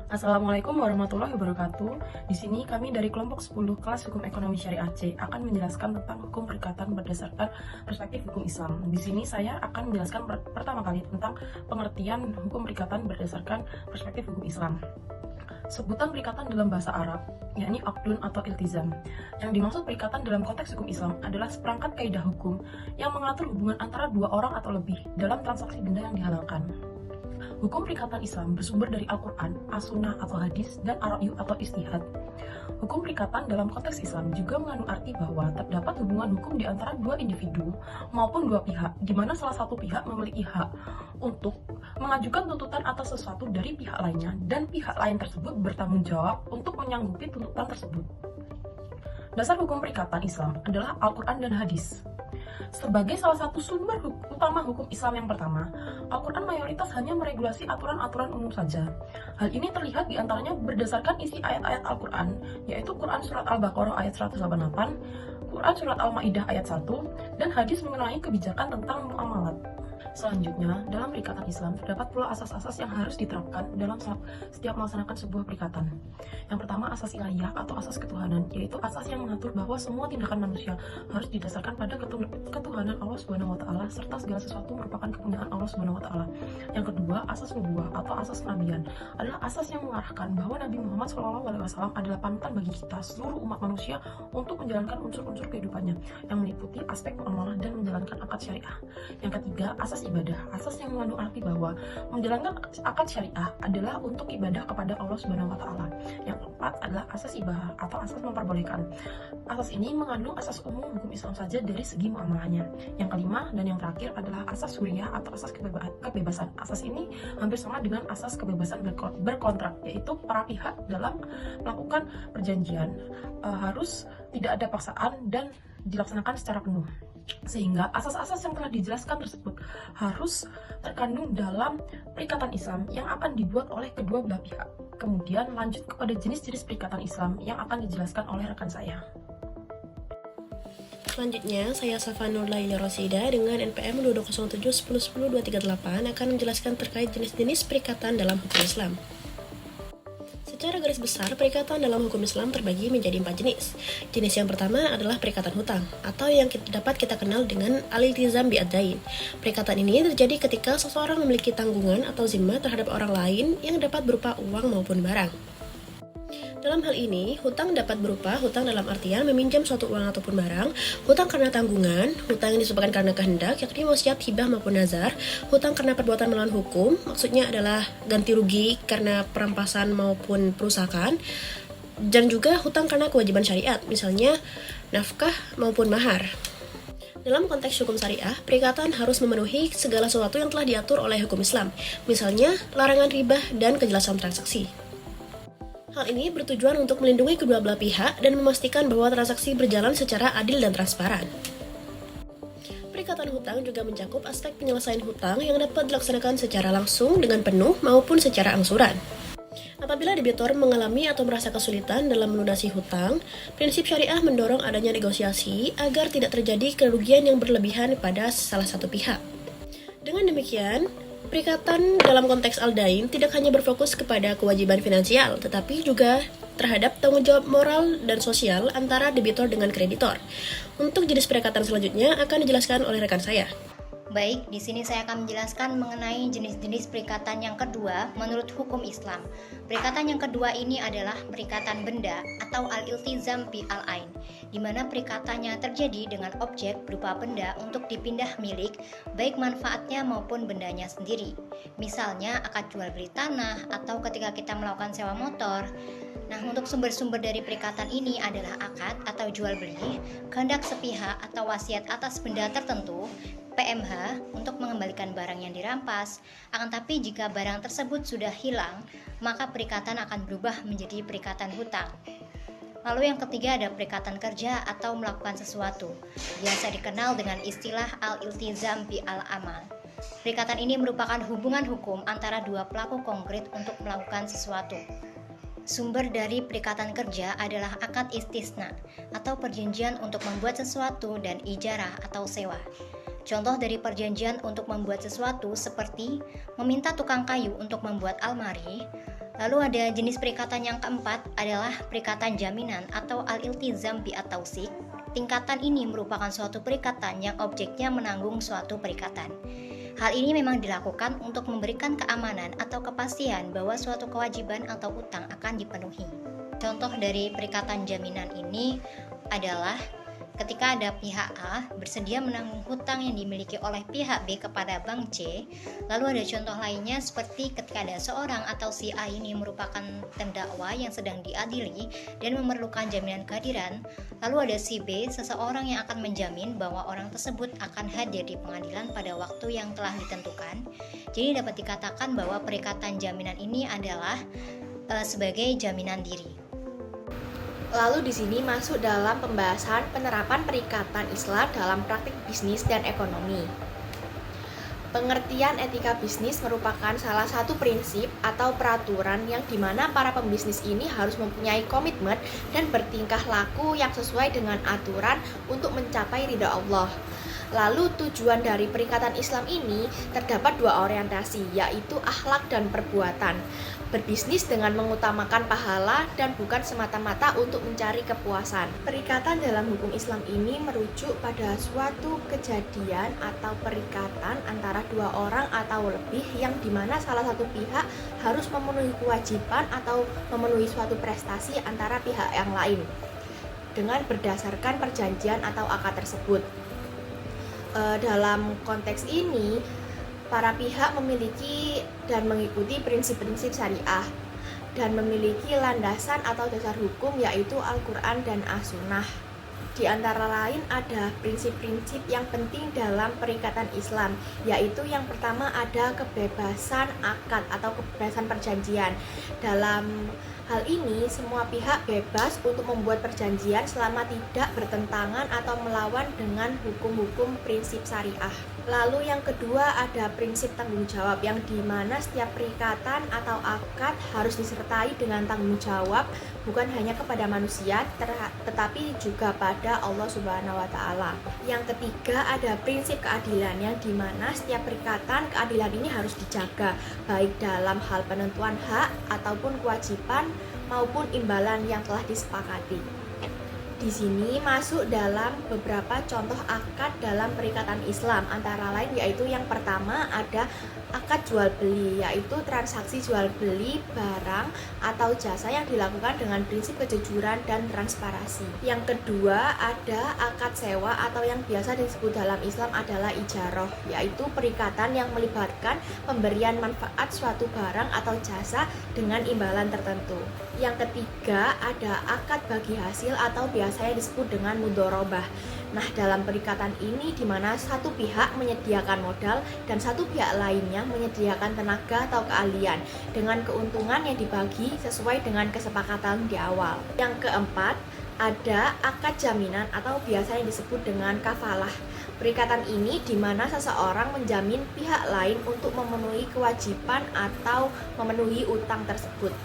Assalamualaikum warahmatullahi wabarakatuh. Di sini kami dari kelompok 10 kelas Hukum Ekonomi Syariah C akan menjelaskan tentang hukum perikatan berdasarkan perspektif hukum Islam. Di sini saya akan menjelaskan pertama kali tentang pengertian hukum perikatan berdasarkan perspektif hukum Islam. Sebutan perikatan dalam bahasa Arab, yakni aqdun atau iltizam. Yang dimaksud perikatan dalam konteks hukum Islam adalah seperangkat kaidah hukum yang mengatur hubungan antara dua orang atau lebih dalam transaksi benda yang dihalalkan. Hukum perikatan Islam bersumber dari Al-Quran, As-Sunnah atau Hadis, dan Ar-Ra'yu atau Ijtihad. Hukum perikatan dalam konteks Islam juga mengandung arti bahwa terdapat hubungan hukum di antara dua individu maupun dua pihak, di mana salah satu pihak memiliki hak untuk mengajukan tuntutan atas sesuatu dari pihak lainnya, dan pihak lain tersebut bertanggung jawab untuk menyanggupi tuntutan tersebut. Dasar hukum perikatan Islam adalah Al-Quran dan Hadis. Sebagai salah satu sumber utama hukum Islam yang pertama, Al-Quran mayoritas hanya meregulasi aturan-aturan umum saja. Hal ini terlihat diantaranya berdasarkan isi ayat-ayat Al-Quran, yaitu Quran Surat Al-Baqarah ayat 188, Quran Surat Al-Ma'idah ayat 1, dan hadis mengenai kebijakan tentang muamalat. Selanjutnya, dalam perikatan Islam terdapat pula asas-asas yang harus diterapkan dalam setiap melaksanakan sebuah perikatan. Yang pertama, asas ilahiyah atau asas ketuhanan, yaitu asas yang mengatur bahwa semua tindakan manusia harus didasarkan pada ketuhanan Allah Subhanahu wa taala serta segala sesuatu merupakan kepunyaan Allah Subhanahu wa taala. Yang kedua, asas nubuwah atau asas kenabian adalah asas yang mengarahkan bahwa Nabi Muhammad SAW adalah panutan bagi kita seluruh umat manusia untuk menjalankan unsur-unsur kehidupannya yang meliputi aspek muamalah dan menjalankan akad syariah. Yang ketiga, asas ibadah, asas yang mengandung arti bahwa menjalankan akad syariah adalah untuk ibadah kepada Allah Subhanahu wa taala. Yang keempat adalah asas ibahah atau asas memperbolehkan. Asas ini mengandung asas umum hukum Islam saja dari segi muamalahnya. Yang kelima dan yang terakhir adalah asas huriyah atau asas kebebasan. Asas ini hampir sama dengan asas kebebasan berkontrak, yaitu para pihak dalam melakukan perjanjian harus tidak ada paksaan dan dilaksanakan secara penuh. Sehingga asas-asas yang telah dijelaskan tersebut harus terkandung dalam perikatan Islam yang akan dibuat oleh kedua belah pihak. Kemudian lanjut kepada jenis-jenis perikatan Islam yang akan dijelaskan oleh rekan saya. Selanjutnya, saya Safa Nurlaila Rosida dengan NPM 2207110238 akan menjelaskan terkait jenis-jenis perikatan dalam hukum Islam. Secara garis besar, perikatan dalam hukum Islam terbagi menjadi 4 jenis. Jenis yang pertama adalah perikatan hutang, atau yang dapat kita kenal dengan al-iltizam bi'ad-dain. Perikatan ini terjadi ketika seseorang memiliki tanggungan atau zimmat terhadap orang lain yang dapat berupa uang maupun barang. Dalam hal ini, hutang dapat berupa hutang dalam artian meminjam suatu uang ataupun barang, hutang karena tanggungan, hutang yang disebabkan karena kehendak, yakni wasiat, hibah maupun nazar, hutang karena perbuatan melawan hukum, maksudnya adalah ganti rugi karena perampasan maupun perusakan, dan juga hutang karena kewajiban syariat, misalnya nafkah maupun mahar. Dalam konteks hukum syariah, perikatan harus memenuhi segala sesuatu yang telah diatur oleh hukum Islam, misalnya larangan riba dan kejelasan transaksi. Hal ini bertujuan untuk melindungi kedua belah pihak dan memastikan bahwa transaksi berjalan secara adil dan transparan. Perikatan hutang juga mencakup aspek penyelesaian hutang yang dapat dilaksanakan secara langsung dengan penuh maupun secara angsuran. Apabila debitur mengalami atau merasa kesulitan dalam melunasi hutang, prinsip syariah mendorong adanya negosiasi agar tidak terjadi kerugian yang berlebihan pada salah satu pihak. Dengan demikian, perikatan dalam konteks al-dain tidak hanya berfokus kepada kewajiban finansial, tetapi juga terhadap tanggung jawab moral dan sosial antara debitur dengan kreditor. Untuk jenis perikatan selanjutnya akan dijelaskan oleh rekan saya. Baik, di sini saya akan menjelaskan mengenai jenis-jenis perikatan yang kedua menurut hukum Islam. Perikatan yang kedua ini adalah perikatan benda atau al-iltizam bi al-ain, di mana perikatannya terjadi dengan objek berupa benda untuk dipindah milik, baik manfaatnya maupun bendanya sendiri. Misalnya akad jual beli tanah atau ketika kita melakukan sewa motor. Nah, untuk sumber-sumber dari perikatan ini adalah akad atau jual beli, kehendak sepihak atau wasiat atas benda tertentu, PMH untuk mengembalikan barang yang dirampas. Akan tapi jika barang tersebut sudah hilang, maka perikatan akan berubah menjadi perikatan hutang. Lalu yang ketiga ada perikatan kerja atau melakukan sesuatu, biasa dikenal dengan istilah al-iltizam bi al-amal. Perikatan ini merupakan hubungan hukum antara dua pelaku konkret untuk melakukan sesuatu. Sumber dari perikatan kerja adalah akad istisna atau perjanjian untuk membuat sesuatu dan ijarah atau sewa. Contoh dari perjanjian untuk membuat sesuatu seperti meminta tukang kayu untuk membuat almari, Lalu ada jenis perikatan yang keempat adalah perikatan jaminan atau al-iltizam bi at-tausik. Tingkatan ini merupakan suatu perikatan yang objeknya menanggung suatu perikatan. Hal ini memang dilakukan untuk memberikan keamanan atau kepastian bahwa suatu kewajiban atau utang akan dipenuhi. Contoh dari perikatan jaminan ini adalah ketika ada pihak A bersedia menanggung hutang yang dimiliki oleh pihak B kepada bank C. Lalu ada contoh lainnya seperti ketika ada seorang atau si A ini merupakan terdakwa yang sedang diadili dan memerlukan jaminan kehadiran. Lalu ada si B, seseorang yang akan menjamin bahwa orang tersebut akan hadir di pengadilan pada waktu yang telah ditentukan. Jadi dapat dikatakan bahwa perikatan jaminan ini adalah sebagai jaminan diri. Lalu di sini masuk dalam pembahasan penerapan perikatan Islam dalam praktik bisnis dan ekonomi. Pengertian etika bisnis merupakan salah satu prinsip atau peraturan yang dimana para pembisnis ini harus mempunyai komitmen dan bertingkah laku yang sesuai dengan aturan untuk mencapai ridha Allah. Lalu tujuan dari perikatan Islam ini terdapat dua orientasi, yaitu akhlak dan perbuatan. Berbisnis dengan mengutamakan pahala dan bukan semata-mata untuk mencari kepuasan. Perikatan dalam hukum Islam ini merujuk pada suatu kejadian atau perikatan antara dua orang atau lebih yang dimana salah satu pihak harus memenuhi kewajiban atau memenuhi suatu prestasi antara pihak yang lain dengan berdasarkan perjanjian atau akad tersebut. Dalam konteks ini, para pihak memiliki dan mengikuti prinsip-prinsip syariah dan memiliki landasan atau dasar hukum yaitu Al-Quran dan As-Sunnah. Di antara lain ada prinsip-prinsip yang penting dalam perikatan Islam, yaitu yang pertama ada kebebasan akad atau kebebasan perjanjian. Dalam hal ini, semua pihak bebas untuk membuat perjanjian selama tidak bertentangan atau melawan dengan hukum-hukum prinsip syariah. Lalu yang kedua ada prinsip tanggung jawab, yang dimana setiap perikatan atau akad harus disertai dengan tanggung jawab bukan hanya kepada manusia tetapi juga pada Allah Subhanahu wa Ta'ala. Yang ketiga ada prinsip keadilan, yang dimana setiap perikatan keadilan ini harus dijaga baik dalam hal penentuan hak ataupun kewajiban maupun imbalan yang telah disepakati. Di sini masuk dalam beberapa contoh akad dalam perikatan Islam, antara lain yaitu yang pertama ada akad jual beli, yaitu transaksi jual beli barang atau jasa yang dilakukan dengan prinsip kejujuran dan transparansi. Yang kedua ada akad sewa atau yang biasa disebut dalam Islam adalah ijarah, yaitu perikatan yang melibatkan pemberian manfaat suatu barang atau jasa dengan imbalan tertentu. Yang ketiga ada akad bagi hasil atau biasanya disebut dengan mudharabah. Nah, dalam perikatan ini di mana satu pihak menyediakan modal dan satu pihak lainnya menyediakan tenaga atau keahlian dengan keuntungan yang dibagi sesuai dengan kesepakatan di awal. Yang keempat, ada akad jaminan atau biasanya disebut dengan kafalah. Perikatan ini di mana seseorang menjamin pihak lain untuk memenuhi kewajiban atau memenuhi utang tersebut.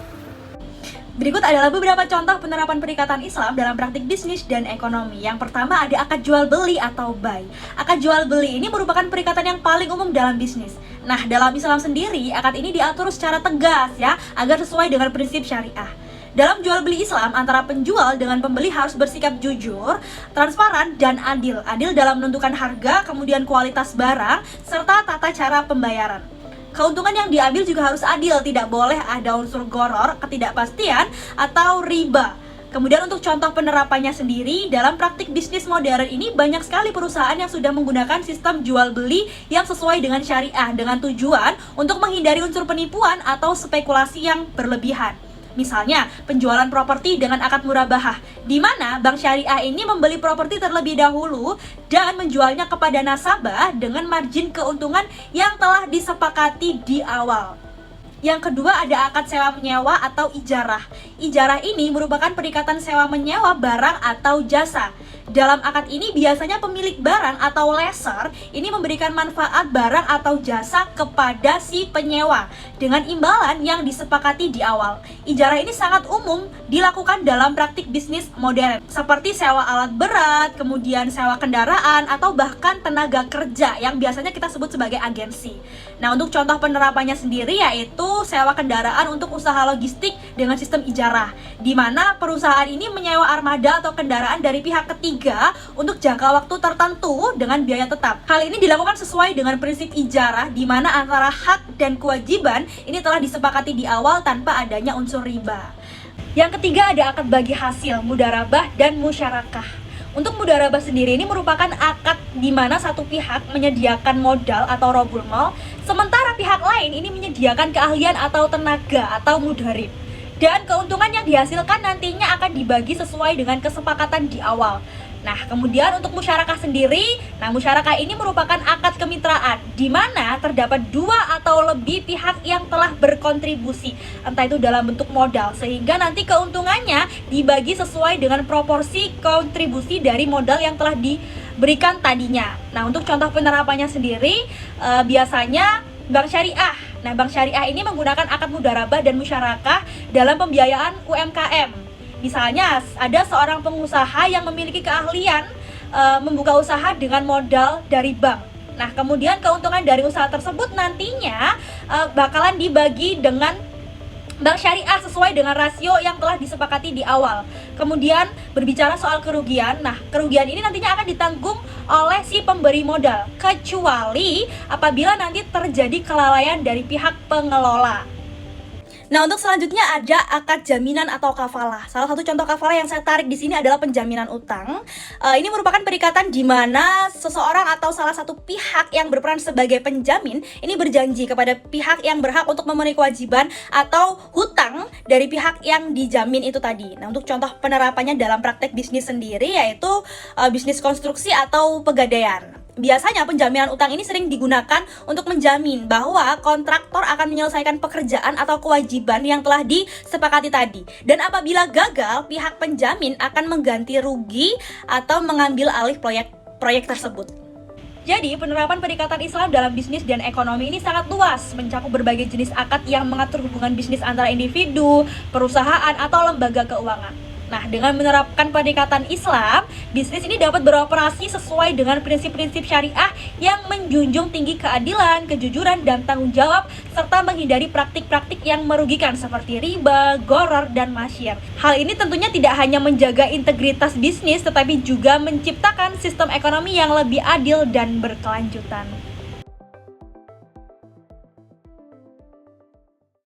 Berikut adalah beberapa contoh penerapan perikatan Islam dalam praktik bisnis dan ekonomi. Yang pertama ada akad jual beli atau buy. Akad jual beli ini merupakan perikatan yang paling umum dalam bisnis. Nah, dalam Islam sendiri, akad ini diatur secara tegas ya, agar sesuai dengan prinsip syariah. Dalam jual beli Islam, antara penjual dengan pembeli harus bersikap jujur, transparan, dan adil. Adil dalam menentukan harga, kemudian kualitas barang, serta tata cara pembayaran. Keuntungan yang diambil juga harus adil, tidak boleh ada unsur gharar, ketidakpastian, atau riba. Kemudian untuk contoh penerapannya sendiri, dalam praktik bisnis modern ini banyak sekali perusahaan yang sudah menggunakan sistem jual beli yang sesuai dengan syariah dengan tujuan untuk menghindari unsur penipuan atau spekulasi yang berlebihan. Misalnya, penjualan properti dengan akad murabahah, di mana bank syariah ini membeli properti terlebih dahulu dan menjualnya kepada nasabah dengan margin keuntungan yang telah disepakati di awal. Yang kedua ada akad sewa menyewa atau ijarah. Ijarah ini merupakan perikatan sewa menyewa barang atau jasa. Dalam akad ini biasanya pemilik barang atau lessor ini memberikan manfaat barang atau jasa kepada si penyewa dengan imbalan yang disepakati di awal. Ijarah ini sangat umum dilakukan dalam praktik bisnis modern seperti sewa alat berat, kemudian sewa kendaraan, atau bahkan tenaga kerja yang biasanya kita sebut sebagai agensi. Nah, untuk contoh penerapannya sendiri yaitu sewa kendaraan untuk usaha logistik dengan sistem ijarah, di mana perusahaan ini menyewa armada atau kendaraan dari pihak ketiga untuk jangka waktu tertentu dengan biaya tetap. Hal ini dilakukan sesuai dengan prinsip ijarah, di mana antara hak dan kewajiban ini telah disepakati di awal tanpa adanya unsur riba. Yang ketiga ada akad bagi hasil, mudharabah dan musyarakah. Untuk mudharabah sendiri ini merupakan akad di mana satu pihak menyediakan modal atau robul mal, sementara pihak lain ini menyediakan keahlian atau tenaga atau mudharib. Dan keuntungan yang dihasilkan nantinya akan dibagi sesuai dengan kesepakatan di awal. Nah, kemudian untuk musyarakah sendiri, musyarakah ini merupakan akad kemitraan di mana terdapat dua atau lebih pihak yang telah berkontribusi, entah itu dalam bentuk modal, sehingga nanti keuntungannya dibagi sesuai dengan proporsi kontribusi dari modal yang telah diberikan tadinya. Nah, untuk contoh penerapannya sendiri, biasanya bank syariah. Nah, bank syariah ini menggunakan akad mudharabah dan musyarakah dalam pembiayaan UMKM. Misalnya ada seorang pengusaha yang memiliki keahlian membuka usaha dengan modal dari bank. Nah, kemudian keuntungan dari usaha tersebut nantinya bakalan dibagi dengan bank syariah sesuai dengan rasio yang telah disepakati di awal. Kemudian berbicara soal kerugian, kerugian ini nantinya akan ditanggung oleh si pemberi modal, kecuali apabila nanti terjadi kelalaian dari pihak pengelola. Nah, untuk selanjutnya ada akad jaminan atau kafalah. Salah satu contoh kafalah yang saya tarik di sini adalah penjaminan utang. Ini merupakan perikatan di mana seseorang atau salah satu pihak yang berperan sebagai penjamin ini berjanji kepada pihak yang berhak untuk memenuhi kewajiban atau hutang dari pihak yang dijamin itu tadi. Nah, untuk contoh penerapannya dalam praktek bisnis sendiri yaitu bisnis konstruksi atau pegadaian. Biasanya penjaminan utang ini sering digunakan untuk menjamin bahwa kontraktor akan menyelesaikan pekerjaan atau kewajiban yang telah disepakati tadi. Dan apabila gagal, pihak penjamin akan mengganti rugi atau mengambil alih proyek tersebut. Jadi, penerapan perikatan Islam dalam bisnis dan ekonomi ini sangat luas, mencakup berbagai jenis akad yang mengatur hubungan bisnis antara individu, perusahaan, atau lembaga keuangan. Nah, dengan menerapkan perikatan Islam, bisnis ini dapat beroperasi sesuai dengan prinsip-prinsip syariah yang menjunjung tinggi keadilan, kejujuran, dan tanggung jawab, serta menghindari praktik-praktik yang merugikan seperti riba, gharar, dan masyir. Hal ini tentunya tidak hanya menjaga integritas bisnis, tetapi juga menciptakan sistem ekonomi yang lebih adil dan berkelanjutan.